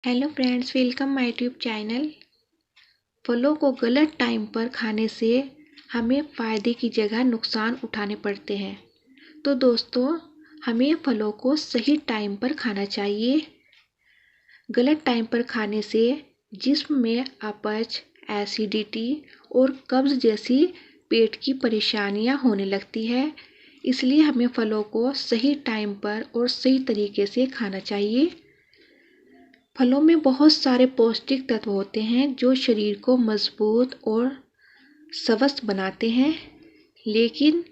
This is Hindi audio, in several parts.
Hello friends, welcome my YouTube channel. फलों को गलत टाइम पर खाने से हमें फ़ायदे की जगह नुकसान उठाने पड़ते हैं। तो दोस्तों, हमें फलों को सही टाइम पर खाना चाहिए। गलत टाइम पर खाने से जिस्म में अपच, एसिडिटी और कब्ज़ जैसी पेट की परेशानियां होने लगती है। इसलिए हमें फलों को सही टाइम पर और सही तरीके से खाना चाहिए। फलों में बहुत सारे पौष्टिक तत्व होते हैं जो शरीर को मजबूत और स्वस्थ बनाते हैं, लेकिन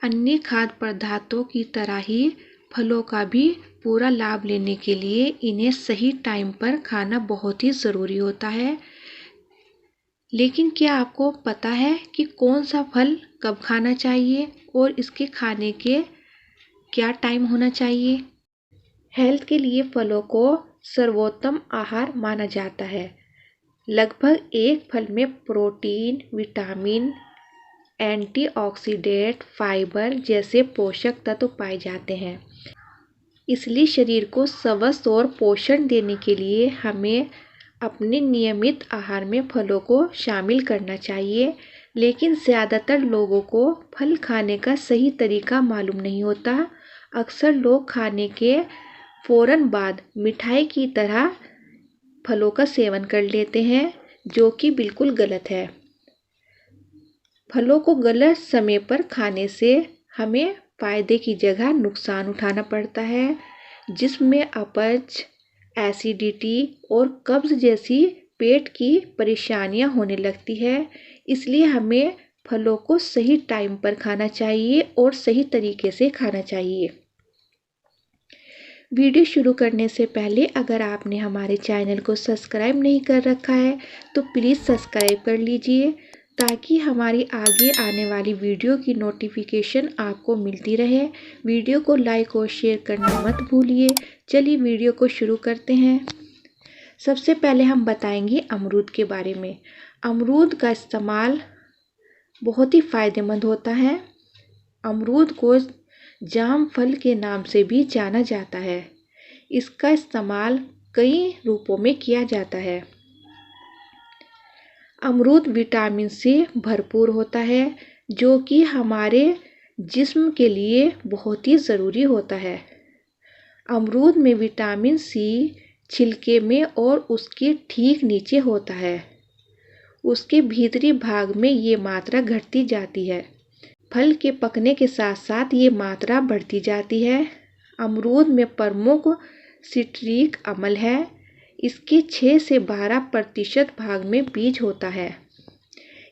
अन्य खाद्य पदार्थों की तरह ही फलों का भी पूरा लाभ लेने के लिए इन्हें सही टाइम पर खाना बहुत ही ज़रूरी होता है। लेकिन क्या आपको पता है कि कौन सा फल कब खाना चाहिए और इसके खाने के क्या टाइम होना चाहिए? हेल्थ के लिए फलों को सर्वोत्तम आहार माना जाता है। लगभग एक फल में प्रोटीन, विटामिन, एंटीऑक्सीडेंट, फाइबर जैसे पोषक तत्व पाए जाते हैं। इसलिए शरीर को स्वस्थ और पोषण देने के लिए हमें अपने नियमित आहार में फलों को शामिल करना चाहिए। लेकिन ज़्यादातर लोगों को फल खाने का सही तरीका मालूम नहीं होता। अक्सर लोग खाने के फ़ौरन बाद मिठाई की तरह फलों का सेवन कर लेते हैं, जो कि बिल्कुल गलत है। फलों को गलत समय पर खाने से हमें फ़ायदे की जगह नुकसान उठाना पड़ता है, जिसमें अपच, एसिडिटी और कब्ज़ जैसी पेट की परेशानियां होने लगती है। इसलिए हमें फलों को सही टाइम पर खाना चाहिए और सही तरीके से खाना चाहिए। वीडियो शुरू करने से पहले अगर आपने हमारे चैनल को सब्सक्राइब नहीं कर रखा है तो प्लीज़ सब्सक्राइब कर लीजिए, ताकि हमारी आगे आने वाली वीडियो की नोटिफिकेशन आपको मिलती रहे। वीडियो को लाइक और शेयर करना मत भूलिए। चलिए वीडियो को शुरू करते हैं। सबसे पहले हम बताएंगे अमरूद के बारे में। अमरूद का इस्तेमाल बहुत ही फ़ायदेमंद होता है। अमरूद को जाम फल के नाम से भी जाना जाता है। इसका इस्तेमाल कई रूपों में किया जाता है। अमरूद विटामिन से भरपूर होता है, जो कि हमारे जिस्म के लिए बहुत ही ज़रूरी होता है। अमरूद में विटामिन सी छिलके में और उसके ठीक नीचे होता है। उसके भीतरी भाग में ये मात्रा घटती जाती है। फल के पकने के साथ साथ ये मात्रा बढ़ती जाती है। अमरूद में प्रमुख सिट्रिक अम्ल है। इसके 6 से 12% भाग में बीज होता है।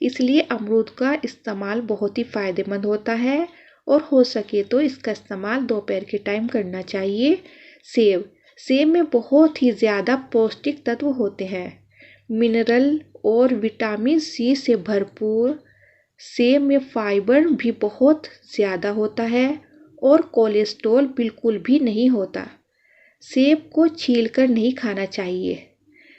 इसलिए अमरूद का इस्तेमाल बहुत ही फ़ायदेमंद होता है और हो सके तो इसका इस्तेमाल दोपहर के टाइम करना चाहिए। सेब में बहुत ही ज़्यादा पौष्टिक तत्व होते हैं। मिनरल और विटामिन सी से भरपूर सेब में फाइबर भी बहुत ज़्यादा होता है और कोलेस्ट्रॉल बिल्कुल भी नहीं होता। सेब को छीलकर नहीं खाना चाहिए।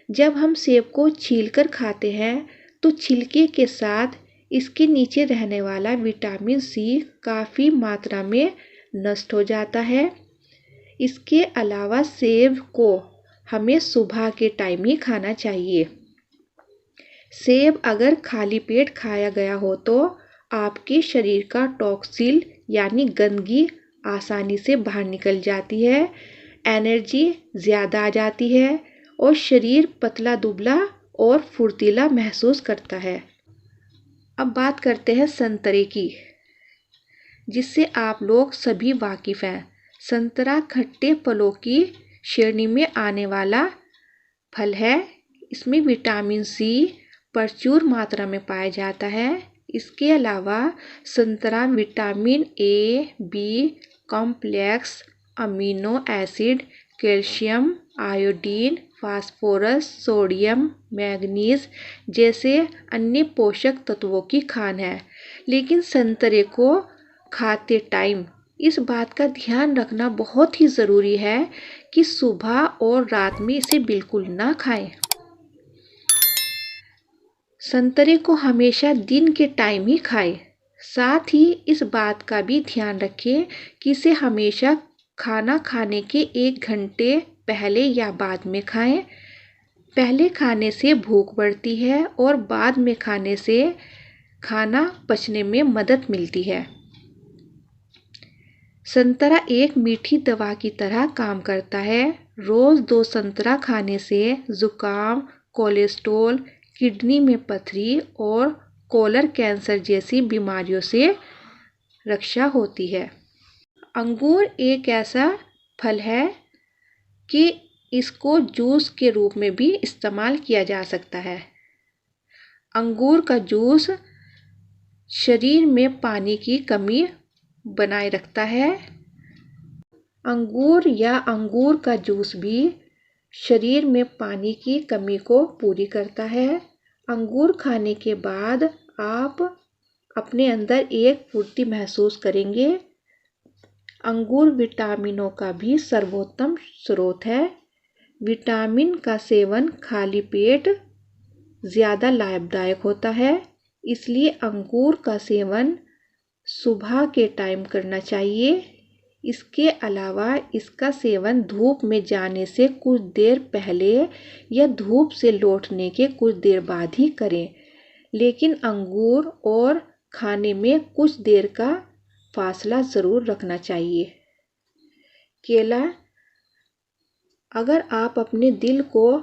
जब हम सेब को छीलकर खाते हैं तो छिलके के साथ इसके नीचे रहने वाला विटामिन सी काफ़ी मात्रा में नष्ट हो जाता है। इसके अलावा सेब को हमें सुबह के टाइम ही खाना चाहिए। सेब अगर खाली पेट खाया गया हो तो आपके शरीर का टॉक्सिल यानी गंदगी आसानी से बाहर निकल जाती है, एनर्जी ज़्यादा आ जाती है और शरीर पतला दुबला और फुर्तीला महसूस करता है। अब बात करते हैं संतरे की, जिससे आप लोग सभी वाकिफ़ हैं। संतरा खट्टे फलों की श्रेणी में आने वाला फल है। इसमें विटामिन सी प्रचुर मात्रा में पाया जाता है। इसके अलावा संतरा vitamin A, B complex, amino acid, calcium, iodine, phosphorus, sodium, manganese जैसे अन्य पोषक तत्वों की खान है। लेकिन संतरे को खाते टाइम इस बात का ध्यान रखना बहुत ही ज़रूरी है कि सुबह और रात में इसे बिल्कुल ना खाएं। संतरे को हमेशा दिन के टाइम ही खाएं। साथ ही इस बात का भी ध्यान रखें कि इसे हमेशा खाना खाने के 1 घंटे पहले या बाद में खाएं। पहले खाने से भूख बढ़ती है और बाद में खाने से खाना पचने में मदद मिलती है। संतरा एक मीठी दवा की तरह काम करता है। रोज 2 संतरा खाने से जुकाम, कोलेस्ट्रॉल, किडनी में पथरी और कोलर कैंसर जैसी बीमारियों से रक्षा होती है। अंगूर एक ऐसा फल है कि इसको जूस के रूप में भी इस्तेमाल किया जा सकता है। अंगूर का जूस शरीर में पानी की कमी बनाए रखता है। अंगूर या अंगूर का जूस भी शरीर में पानी की कमी को पूरी करता है। अंगूर खाने के बाद आप अपने अंदर एक फुर्ती महसूस करेंगे। अंगूर विटामिनों का भी सर्वोत्तम स्रोत है। विटामिन का सेवन खाली पेट ज़्यादा लाभदायक होता है, इसलिए अंगूर का सेवन सुबह के टाइम करना चाहिए। इसके अलावा इसका सेवन धूप में जाने से कुछ देर पहले या धूप से लौटने के कुछ देर बाद ही करें, लेकिन अंगूर और खाने में कुछ देर का फासला ज़रूर रखना चाहिए। केला, अगर आप अपने दिल को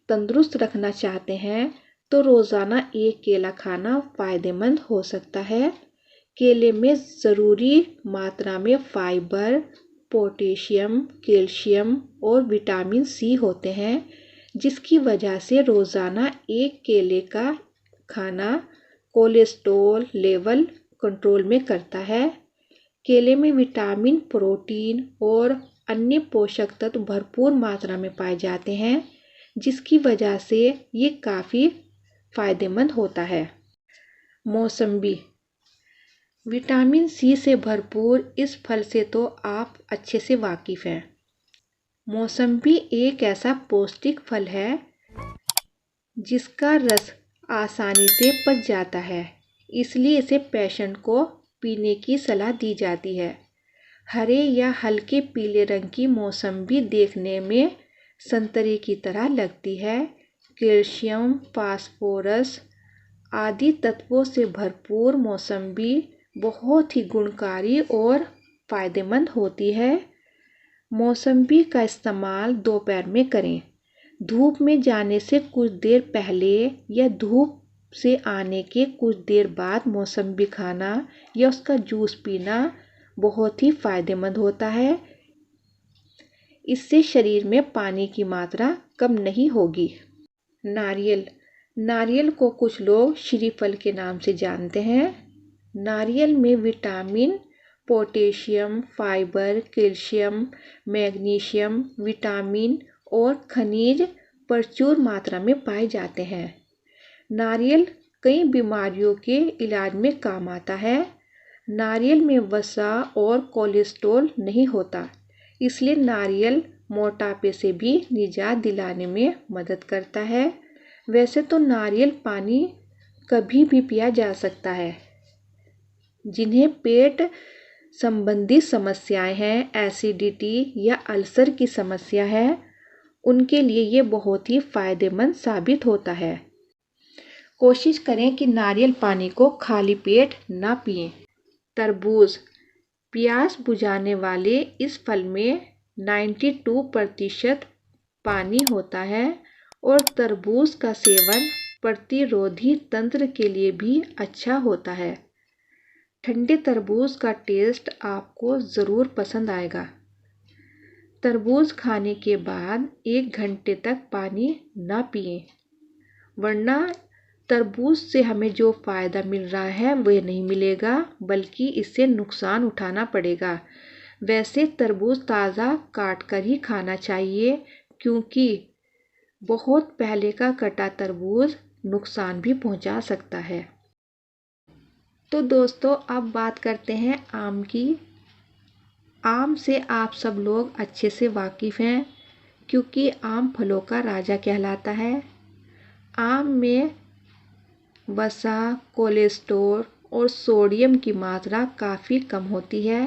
तंदुरुस्त रखना चाहते हैं तो रोज़ाना एक केला खाना फ़ायदेमंद हो सकता है। केले में ज़रूरी मात्रा में फाइबर, पोटेशियम, कैल्शियम और विटामिन सी होते हैं, जिसकी वजह से रोज़ाना एक केले का खाना कोलेस्ट्रॉल लेवल कंट्रोल में करता है। केले में विटामिन, प्रोटीन और अन्य पोषक तत्व भरपूर मात्रा में पाए जाते हैं, जिसकी वजह से ये काफ़ी फ़ायदेमंद होता है। मौसम्बी, विटामिन सी से भरपूर इस फल से तो आप अच्छे से वाकिफ़ हैं। मौसम्बी एक ऐसा पौष्टिक फल है जिसका रस आसानी से पच जाता है, इसलिए इसे पेशेंट को पीने की सलाह दी जाती है। हरे या हल्के पीले रंग की मौसम्बी देखने में संतरे की तरह लगती है। कैल्शियम, फास्फोरस आदि तत्वों से भरपूर मौसम्बी बहुत ही गुणकारी और फ़ायदेमंद होती है। मौसम्बी का इस्तेमाल दोपहर में करें। धूप में जाने से कुछ देर पहले या धूप से आने के कुछ देर बाद मौसम्बी खाना या उसका जूस पीना बहुत ही फ़ायदेमंद होता है। इससे शरीर में पानी की मात्रा कम नहीं होगी। नारियल, नारियल को कुछ लोग श्रीफल के नाम से जानते हैं। नारियल में vitamin, potassium, fibre, calcium, magnesium, vitamin और खनिज प्रचुर मात्रा में पाए जाते हैं। नारियल कई बीमारियों के इलाज में काम आता है। नारियल में वसा और कोलेस्ट्रॉल नहीं होता, इसलिए नारियल मोटापे से भी निजात दिलाने में मदद करता है। वैसे तो नारियल पानी कभी भी पिया जा सकता है। जिन्हें पेट संबंधी समस्याएं हैं, एसिडिटी या अल्सर की समस्या है, उनके लिए ये बहुत ही फ़ायदेमंद साबित होता है। कोशिश करें कि नारियल पानी को खाली पेट ना पिएं। तरबूज, प्यास बुझाने वाले इस फल में 92% पानी होता है और तरबूज का सेवन प्रतिरोधी तंत्र के लिए भी अच्छा होता है। ठंडे तरबूज का टेस्ट आपको ज़रूर पसंद आएगा। तरबूज खाने के बाद 1 घंटे तक पानी ना पिएं, वरना तरबूज से हमें जो फ़ायदा मिल रहा है वह नहीं मिलेगा, बल्कि इससे नुकसान उठाना पड़ेगा। वैसे तरबूज ताज़ा काट कर ही खाना चाहिए, क्योंकि बहुत पहले का कटा तरबूज नुकसान भी पहुंचा सकता है। तो दोस्तों, अब बात करते हैं आम की। आम से आप सब लोग अच्छे से वाकिफ़ हैं, क्योंकि आम फलों का राजा कहलाता है। आम में वसा, कोलेस्ट्रॉल और सोडियम की मात्रा काफ़ी कम होती है।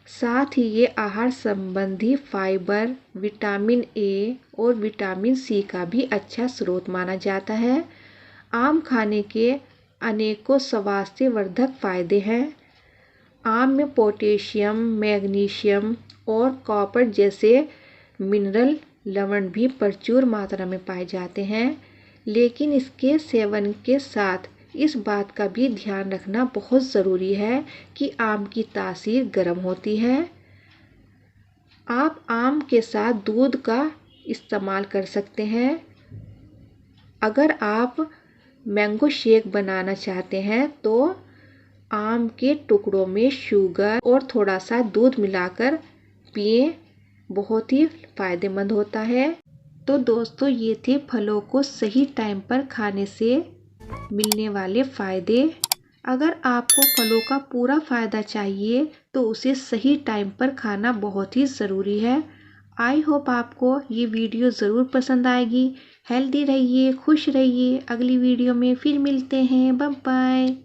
साथ ही ये आहार संबंधी फाइबर, विटामिन ए और विटामिन सी का भी अच्छा स्रोत माना जाता है। आम खाने के अनेकों स्वास्थ्यवर्धक फायदे हैं। आम में पोटेशियम, मैग्नीशियम और कॉपर जैसे मिनरल लवण भी प्रचुर मात्रा में पाए जाते हैं, लेकिन इसके सेवन के साथ इस बात का भी ध्यान रखना बहुत ज़रूरी है कि आम की तासीर गर्म होती है। आप आम के साथ दूध का इस्तेमाल कर सकते हैं। अगर आप मैंगो शेक बनाना चाहते हैं तो आम के टुकड़ों में शुगर और थोड़ा सा दूध मिलाकर पिएं, बहुत ही फ़ायदेमंद होता है। तो दोस्तों, ये थे फलों को सही टाइम पर खाने से मिलने वाले फ़ायदे। अगर आपको फलों का पूरा फ़ायदा चाहिए तो उसे सही टाइम पर खाना बहुत ही ज़रूरी है। आई होप आपको ये वीडियो ज़रूर पसंद आएगी। हेल्दी रहिए, खुश रहिए। अगली वीडियो में फिर मिलते हैं। Bye bye.